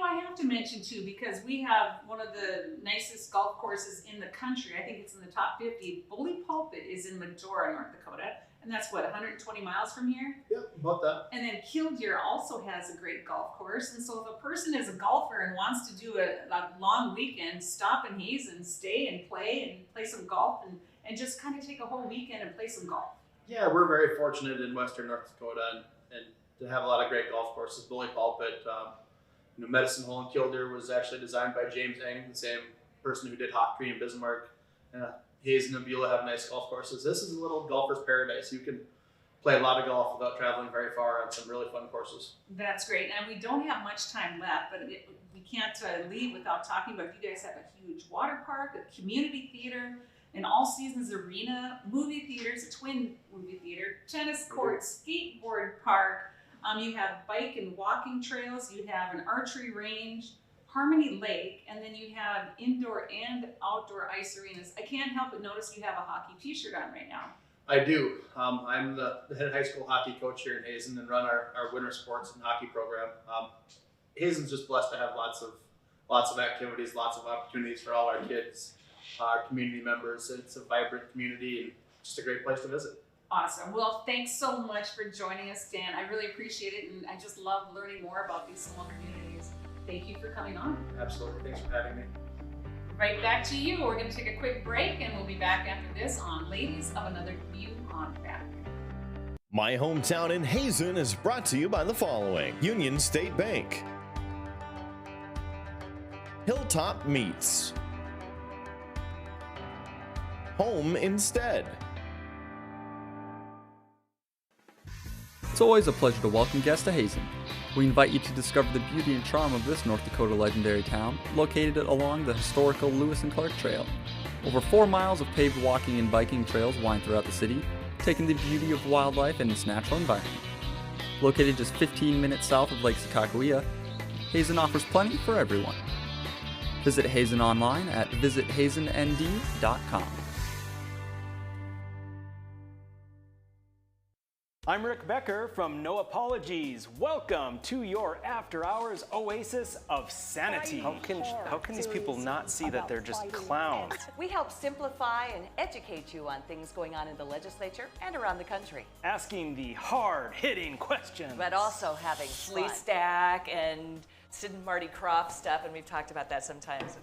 I have to mention too, because we have one of the nicest golf courses in the country. I think it's in the top 50. Bully Pulpit is in Medora, North Dakota, and that's 120 miles from here? Yep, about that. And then Killdeer also has a great golf course. And so if a person is a golfer and wants to do a long weekend, stop in Hazen, stay and play some golf and just kind of take a whole weekend and play some golf. Yeah, we're very fortunate in Western North Dakota and to have a lot of great golf courses. Bully Pulpit, Medicine Hole in Killdeer was actually designed by James Eng, the same person who did Hawk Tree in Bismarck. Hazen and Beulah have nice golf courses. This is a little golfer's paradise. You can play a lot of golf without traveling very far on some really fun courses. That's great. And we don't have much time left, but we can't leave without talking about you guys have a huge water park, a community theater, an all-seasons arena, movie theaters, a twin movie theater, tennis courts, skateboard park. You have bike and walking trails. You have an archery range, Harmony Lake, and then you have indoor and outdoor ice arenas. I can't help but notice you have a hockey t-shirt on right now. I do. I'm the head high school hockey coach here in Hazen and run our winter sports and hockey program. Hazen's just blessed to have lots of activities, lots of opportunities for all our kids, our community members. It's a vibrant community and just a great place to visit. Awesome. Well, thanks so much for joining us, Dan. I really appreciate it, and I just love learning more about these small communities. Thank you for coming on. Absolutely. Thanks for having me. Right back to you. We're going to take a quick break, and we'll be back after this on Ladies of Another View on Back. My hometown in Hazen is brought to you by the following: Union State Bank, Hilltop Meats, Home Instead. It's always a pleasure to welcome guests to Hazen. We invite you to discover the beauty and charm of this North Dakota legendary town, located along the historical Lewis and Clark Trail. Over 4 miles of paved walking and biking trails wind throughout the city, taking the beauty of wildlife and its natural environment. Located just 15 minutes south of Lake Sakakawea, Hazen offers plenty for everyone. Visit Hazen online at visithazennd.com. I'm Rick Becker from No Apologies. Welcome to your after-hours oasis of sanity. How can these people not see that they're just clowns? We help simplify and educate you on things going on in the legislature and around the country. Asking the hard-hitting questions. But also having flea stack and Sid and Marty Krofft stuff, and we've talked about that sometimes.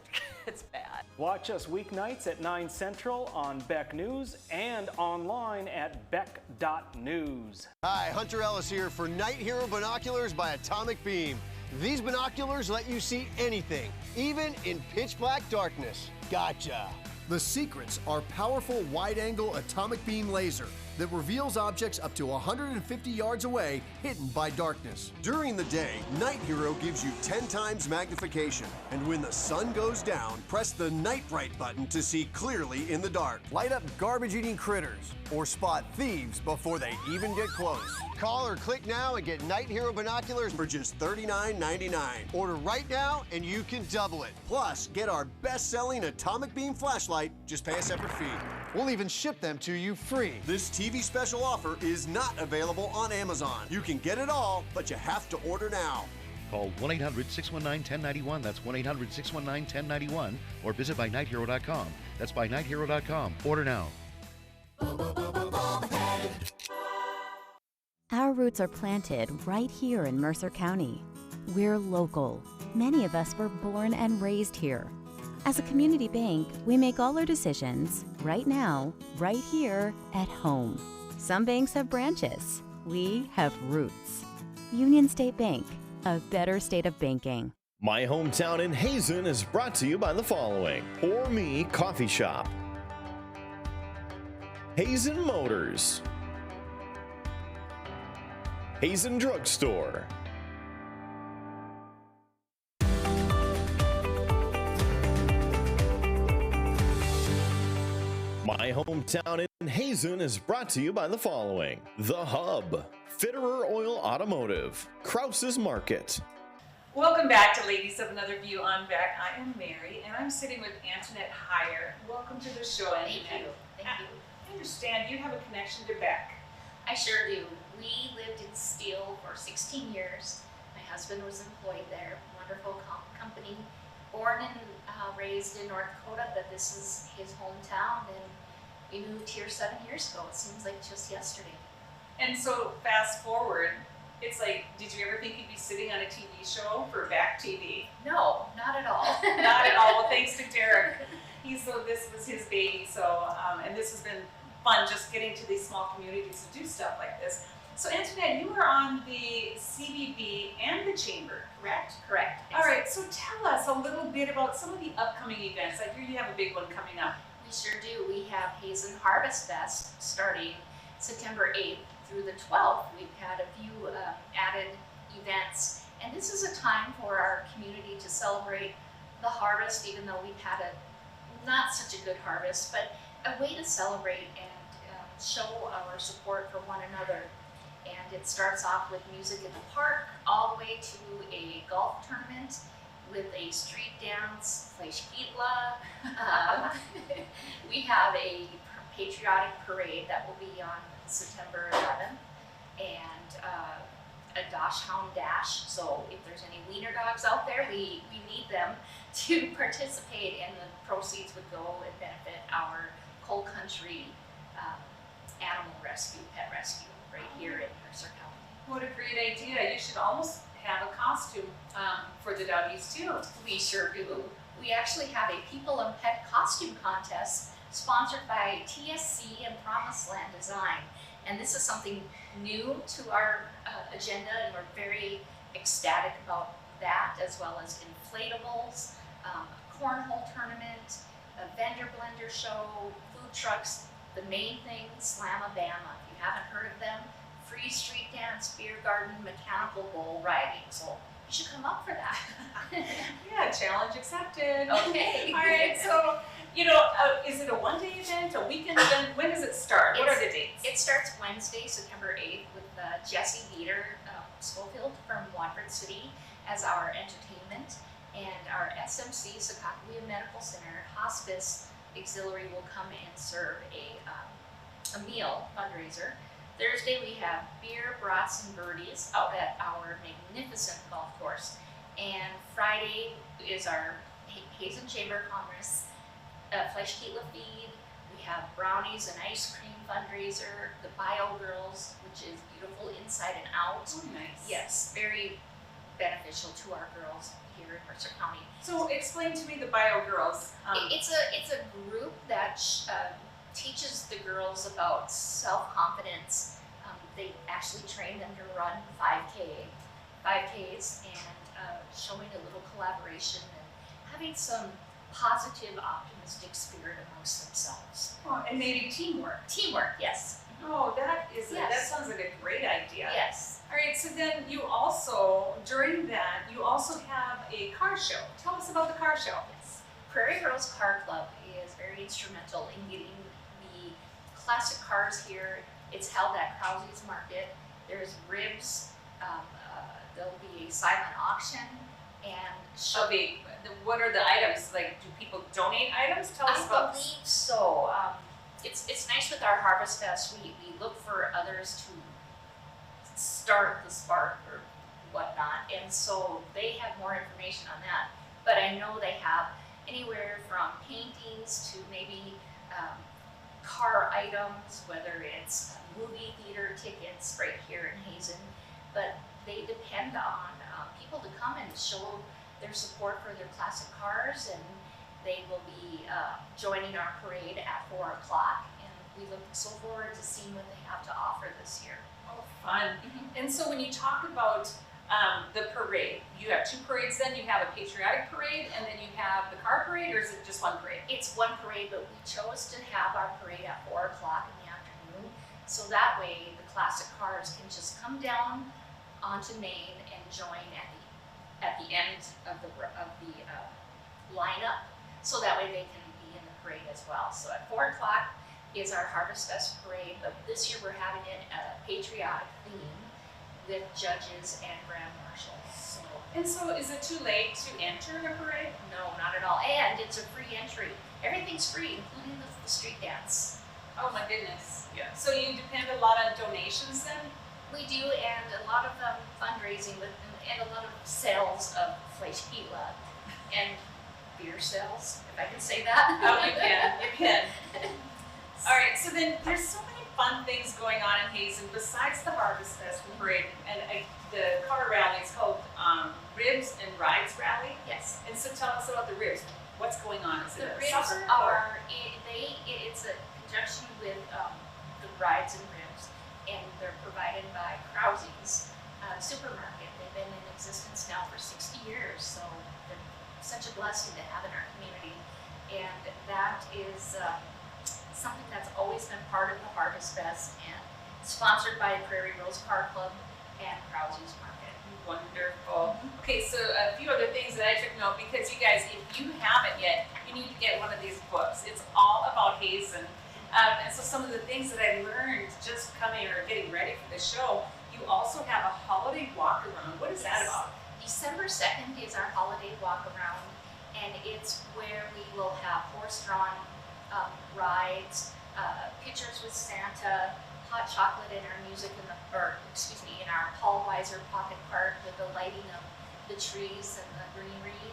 It's bad. Watch us weeknights at 9 Central on Beck News and online at beck.news. Hi, Hunter Ellis here for Night Hero Binoculars by Atomic Beam. These binoculars let you see anything, even in pitch black darkness. Gotcha. The secrets are powerful wide-angle atomic beam laser that reveals objects up to 150 yards away, hidden by darkness. During the day, Night Hero gives you 10 times magnification. And when the sun goes down, press the Night Bright button to see clearly in the dark. Light up garbage-eating critters or spot thieves before they even get close. Call or click now and get Night Hero binoculars for just $39.99. Order right now and you can double it. Plus, get our best-selling atomic beam flashlight, just pay a separate fee. We'll even ship them to you free. This TV special offer is not available on Amazon. You can get it all, but you have to order now. Call 1-800-619-1091. That's 1-800-619-1091. Or visit bynighthero.com. That's bynighthero.com. Order now. Our roots are planted right here in Mercer County. We're local. Many of us were born and raised here. As a community bank, we make all our decisions right now, right here at home. Some banks have branches. We have roots. Union State Bank, a better state of banking. My Hometown in Hazen is brought to you by the following: Or Me Coffee Shop, Hazen Motors, Hazen Drugstore, My Hometown in Hazen is brought to you by the following: The Hub, Fitterer Oil Automotive, Krause's Market. Welcome back to Ladies of Another View on Beck. I am Mary, and I'm sitting with Antoinette Heier. Welcome to the show, Antoinette. Thank you. Thank you. I understand you have a connection to Beck. I sure do. We lived in Steele for 16 years. My husband was employed there. Wonderful company. Born and raised in North Dakota, but this is his hometown, and we moved here 7 years ago. It seems like just yesterday. And so fast forward, it's like, did you ever think you'd be sitting on a TV show for Beck TV? No, not at all. Not at all. Well, thanks to Derek. This was his baby. So, and this has been fun, just getting to these small communities to do stuff like this. So Antoinette, you were on the CBB and the Chamber, correct? Correct. All right, so tell us a little bit about some of the upcoming events. I hear you have a big one coming up. We sure do. We have Hazen Harvest Fest starting September 8th through the 12th. We've had a few added events, and this is a time for our community to celebrate the harvest, even though we've had not such a good harvest, but a way to celebrate and show our support for one another. And it starts off with music in the park, all the way to a golf tournament with a street dance, Fleischkietla. We have a patriotic parade that will be on September 11th, and a Dachshund Dash. So if there's any wiener dogs out there, we need them to participate, and the proceeds would go and benefit our Coal Country animal rescue, pet rescue, right here in Mercer County. What a great idea. You should almost have a costume for the doggies too. We sure do. We actually have a People and Pet Costume Contest sponsored by TSC and Promised Land Design. And this is something new to our agenda, and we're very ecstatic about that, as well as inflatables, a cornhole tournament, a vendor blender show, food trucks. The main thing, Slamabama. If you haven't heard of them, free street dance, beer garden, mechanical bull riding. So you should come up for that. Yeah, challenge accepted. Okay. All right, so, is it a one-day event, a weekend event? When does it start? What are the dates? It starts Wednesday, September 8th, with Jesse Dieter Schofield from Watford City as our entertainment, and our SMC, Sakakawea Medical Center Hospice Auxiliary will come and serve a meal fundraiser Thursday we have beer, brats, and birdies out at our magnificent golf course. And Friday is our Hazen Chamber Commerce Fleischkittle feed. We have brownies and ice cream fundraiser, the Bio Girls, which is beautiful inside and out. Oh, nice. Yes, very beneficial to our girls here in Mercer County. So explain to me the Bio Girls. It's a group that teaches the girls about self-confidence. They actually train them to run 5Ks and showing a little collaboration and having some positive, optimistic spirit amongst themselves. Oh, and maybe teamwork. Teamwork, yes. Oh, that Yes. sounds like a great idea. Yes. All right, so then you also, during that, you also have a car show. Tell us about the car show. Yes. Prairie Girls Car Club is very instrumental in getting the classic cars here. It's held at Krause's Market. There's ribs. There'll be a silent auction and what are the items? Like, do people donate items? Tell us about. I believe so. It's nice with our Harvest Fest. We look for others to start the spark or whatnot, and so they have more information on that. But I know they have anywhere from paintings to maybe car items, whether it's movie theater tickets right here in Hazen. But they depend on people to come and show their support for their classic cars, and they will be joining our parade at 4 o'clock, and we look so forward to seeing what they have to offer this year. Oh, fun. And so when you talk about the parade, you have two parades then? You have a patriotic parade and then you have the car parade, or is it just one parade? It's one parade, but we chose to have our parade at 4 o'clock in the afternoon, so that way the classic cars can just come down onto Main and join at the end of the lineup, so that way they can be in the parade as well. So at 4 o'clock is our Harvest Fest parade, but this year we're having it a patriotic theme with judges and grand marshals. And so is it too late to enter the parade? No, not at all. And it's a free entry. Everything's free, including the street dance. Oh my goodness. Yeah. So you depend a lot on donations then? We do, and a lot of fundraising with, and a lot of sales of Fleischkittle and beer sales, if I can say that. Oh, you can. All right, so then there's so many fun things going on in Hazen besides the Harvest Fest parade, and the car rally is called Ribs and Rides Rally. Yes. And so tell us about the ribs. What's going on? Is it The a ribs supper? it's a conjunction with the rides and ribs, and they're provided by Krause's Supermarket. They've been in existence now for 60 years, so they're such a blessing to have in our community. And that is something that's always been part of the Harvest Fest and sponsored by Prairie Girls Car Club and Krause's Market. Wonderful. Okay, so a few other things that I took note, because you guys, if you haven't yet, you need to get one of these books. It's all about Hazen. And so some of the things that I learned just coming or getting ready for the show, you also have a holiday walk around. What is that about? December 2nd is our holiday walk around, and it's where we will have horse-drawn rides, pictures with Santa, hot chocolate, and our music in our Paul Weiser pocket park with the lighting of the trees and the greenery.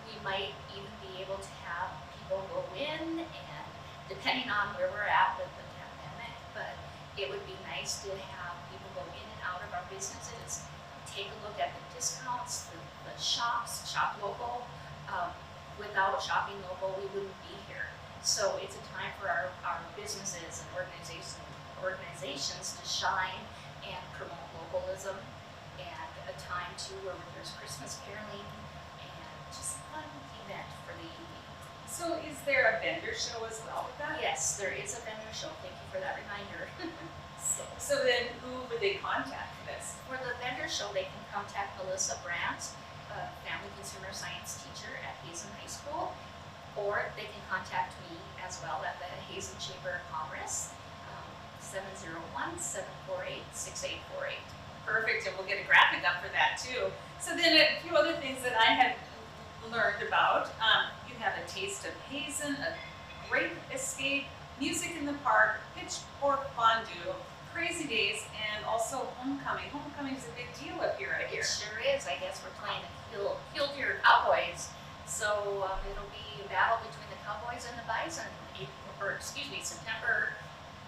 We might even be able to have people go in, and depending on where we're at with the pandemic, but it would be nice to have people go in and out of our businesses, take a look at the discounts, the shops, shop local. Without shopping local, we wouldn't be here. So it's a time for our businesses and organizations to shine and promote localism, and a time too where there's Christmas caroling and just a fun event for the evening. So is there a vendor show as well with that? Yes, there is a vendor show. Thank you for that reminder. So then who would they contact for this? For the vendor show, they can contact Melissa Brandt, a family consumer science teacher at Hazen High School, or they can contact me as well at the Hazen Chamber of Commerce, 701-748-6848. Perfect, and we'll get a graphic up for that too. So then a few other things that I had learned about. You have a taste of Hazen, a great escape, music in the park, pitchfork fondue, crazy days and also homecoming. Homecoming is a big deal up here, I hear. It sure is. I guess we're playing Kill Your Cowboys. So it'll be a battle between the Cowboys and the Bison. September,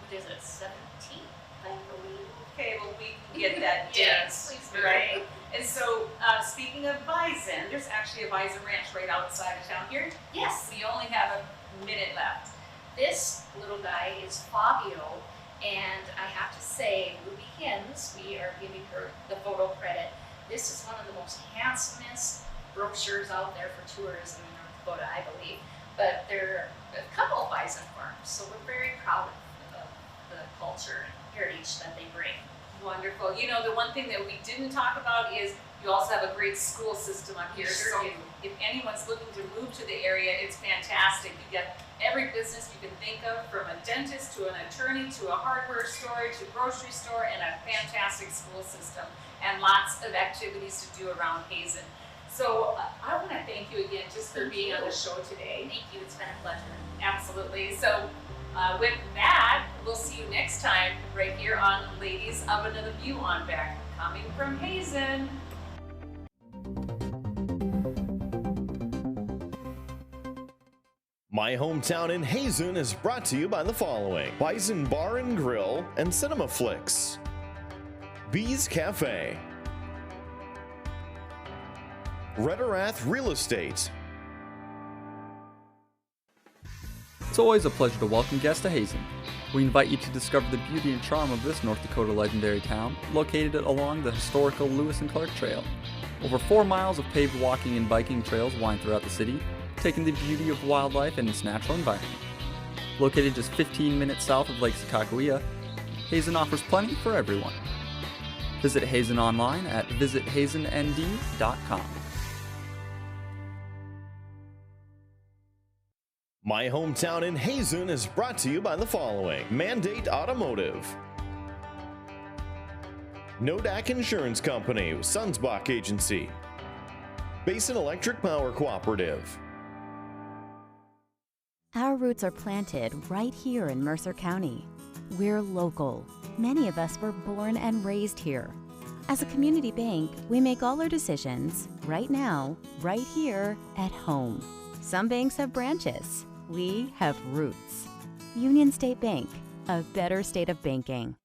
what is it, 17th, I believe. Okay, well, we can get that date, Yes, please do. right? And so, speaking of bison, there's actually a bison ranch right outside of town here. Yes. We only have a minute left. This little guy is Fabio, and I have to say, Ruby Hens, we are giving her the photo credit. This is one of the most handsomest brochures out there for tourism in North Dakota, I believe. But there are a couple of bison farms, so we're very proud of the culture and heritage that they bring. Wonderful. You know, the one thing that we didn't talk about is you also have a great school system up here. Sure So do. if anyone's looking to move to the area, it's fantastic. You get every business you can think of, from a dentist to an attorney to a hardware store to grocery store, and a fantastic school system and lots of activities to do around Hazen. So I want to thank you again just for being on the show today. Thank you. It's been a pleasure. Absolutely. So with that, we'll see you next time right here on Ladies of Another View on Beck, coming from Hazen. My Hometown in Hazen is brought to you by the following: Bison Bar and Grill and Cinema Flicks, Bees Cafe, Rederath Real Estate. It's always a pleasure to welcome guests to Hazen. We invite you to discover the beauty and charm of this North Dakota legendary town, located along the historical Lewis and Clark Trail. Over 4 miles of paved walking and biking trails wind throughout the city, taking the beauty of wildlife and its natural environment. Located just 15 minutes south of Lake Sakakawea, Hazen offers plenty for everyone. Visit Hazen online at visithazennd.com. My Hometown in Hazen is brought to you by the following: Mandate Automotive, Nodak Insurance Company, Sunsbach Agency, Basin Electric Power Cooperative. Our roots are planted right here in Mercer County. We're local. Many of us were born and raised here. As a community bank, we make all our decisions right now, right here at home. Some banks have branches. We have roots. Union State Bank, a better state of banking.